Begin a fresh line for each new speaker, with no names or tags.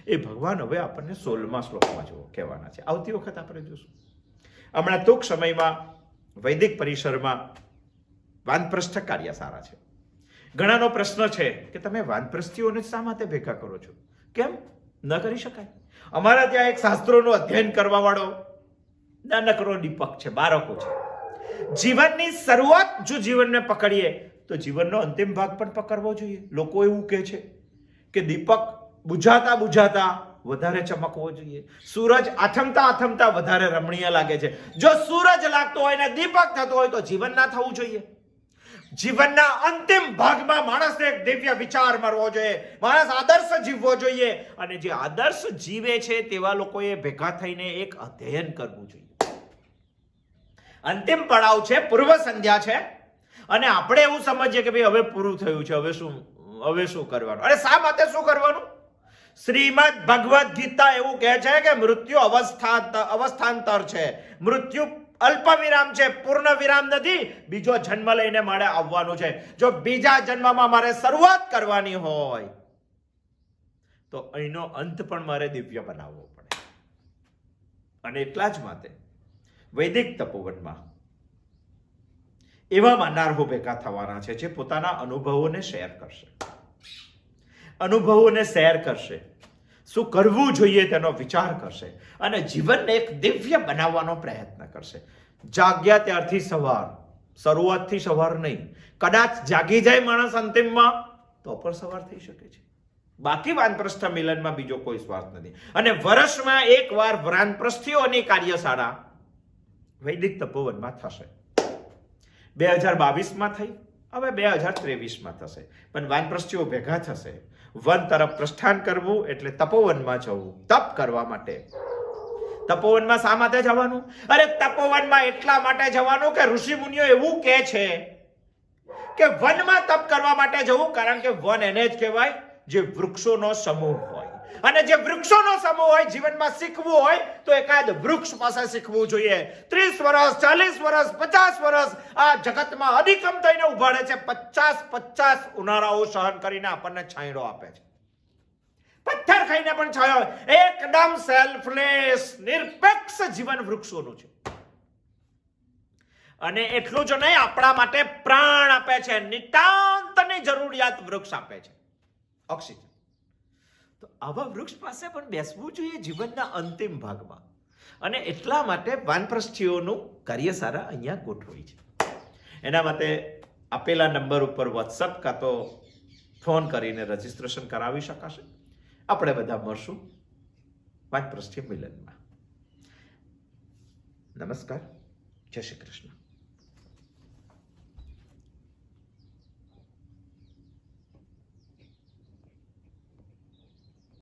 એ ભગવાન હવે આપણને 16મા શ્લોકમાં જો કહેવાના છે. આવતી વખત આપણે જોશું. હમણાં ટૂંક સમયમાં વૈદિક પરિસરમાં વાનપ્રસ્થ કાર્યશાળા છે. ઘણાનો પ્રશ્ન છે કે તમે વાનપ્રસ્થીઓને શા માટે ભેગા કરો છો? કેમ ન કરી શકાય? અમારા ત્યાં એક શાસ્ત્રોનું અધ્યયન કરવા વાળો નાનકડો દીપક છે, બાળકો છે. જીવનની શરૂઆત જો જીવનને પકડીએ તો જીવનનો અંતિમ ભાગ પણ પકડવો જોઈએ. લોકો એવું કહે છે કે દીપક બુઝાતા બુઝાતા વધારે ચમકવો જોઈએ, સૂરજ આથમતા આથમતા વધારે રમણીય લાગે છે. જો સૂરજ લાગતો હોય ને દીપક થતો હોય તો જીવન ના થવું જોઈએ. જીવનના અંતિમ ભાગમાં માણસને એક દિવ્ય વિચાર મળવો જોઈએ, માણસ આદર્શ જીવવો જોઈએ, અને જે આદર્શ જીવે છે તેવા લોકોએ ભેગા થઈને એક અધ્યયન કરવું જોઈએ. અંતિમ પડાવ છે, પૂર્વ સંધ્યા છે, અને આપણે એવું સમજીએ કે ભાઈ હવે પૂરું થયું છે, હવે શું કરવાનું? અરે શા માટે શું કરવાનું? શ્રીમદ ભગવદ ગીતા એવું કહે છે કે મૃત્યુ અવસ્થાંતર છે, મૃત્યુ અલ્પ વિરામ છે, પૂર્ણ વિરામ નથી. બીજો જન્મ લઈને મારે આવવાનું છે. જો બીજા જન્મમાં મારે શરૂઆત કરવાની હોય તો અહીંનો અંત પણ મારે દિવ્ય બનાવવો પડે. અને એટલા જ માટે વૈદિક તપોવનમાં એવા માનનારો ભેગા થવાના છે જે પોતાના અનુભવોને શેર કરશે, શું કરવું જોઈએ તેનો વિચાર કરશે, અને જીવનને એક દિવ્ય બનાવવાનો પ્રયત્ન કરશે. જાગ્યા ત્યારથી સવાર, શરૂઆતથી સવાર નહીં. કદાચ જાગી જાય માણસ અંતિમમાં તો પણ સવાર થઈ શકે છે. બાકી વાનપ્રસ્થ મિલનમાં બીજો કોઈ સ્વાર્થ નથી. અને વર્ષમાં એકવાર વાનપ્રસ્થીઓની કાર્યશાળા વૈદિક તપોવનમાં થશે. 2022માં થઈ, હવે 2023માં થશે. પણ વાનપ્રસ્થીઓ ભેગા થશે. વન તરફ પ્રસ્થાન કરવું એટલે તપોવનમાં જવું, તપ કરવા માટે. તપોવનમાં શા માટે જવાનું? અરે તપોવનમાં એટલા માટે જવાનું કે ઋષિ મુનિઓ એવું કહે છે કે વનમાં તપ કરવા માટે જવું, કારણ કે વન એને જ કહેવાય જે વૃક્ષોનો સમૂહ હોય. અને જે વૃક્ષોનો સમૂહ હોય, જીવનમાં શીખવું હોય તો એકાદ વૃક્ષ પાસે શીખવું જોઈએ. 30 વર્ષ, 40 વર્ષ, 50 વર્ષ આ જગતમાં અધિકમ થઈને ઉભાડે છે. 50 ઉનાળાઓ સહન કરીને આપણને છાંયડો આપે છે. પથ્થર ખાઈને પણ છાંયો. એકદમ સેલ્ફલેસ, નિરપેક્ષ જીવન વૃક્ષોનું છે. અને એટલું જ નહીં, આપણા માટે પ્રાણ આપે છે. નિતાંતની જરૂરિયાત વૃક્ષ આપે છે, ઓક્સિજન. તો આવા વૃક્ષ પાસે પણ બેસવું જોઈએ જીવનના અંતિમ ભાગમાં. અને એટલા માટે વાનપ્રસ્થીઓનું કાર્યશાળા અહીંયા ગોઠવાઈ છે. એના માટે આપેલા નંબર ઉપર વોટ્સઅપ કાં તો ફોન કરીને રજીસ્ટ્રેશન કરાવી શકાશે. આપણે બધા મળશું વાનપ્રસ્થીય મિલનમાં. નમસ્કાર, જય શ્રી કૃષ્ણ.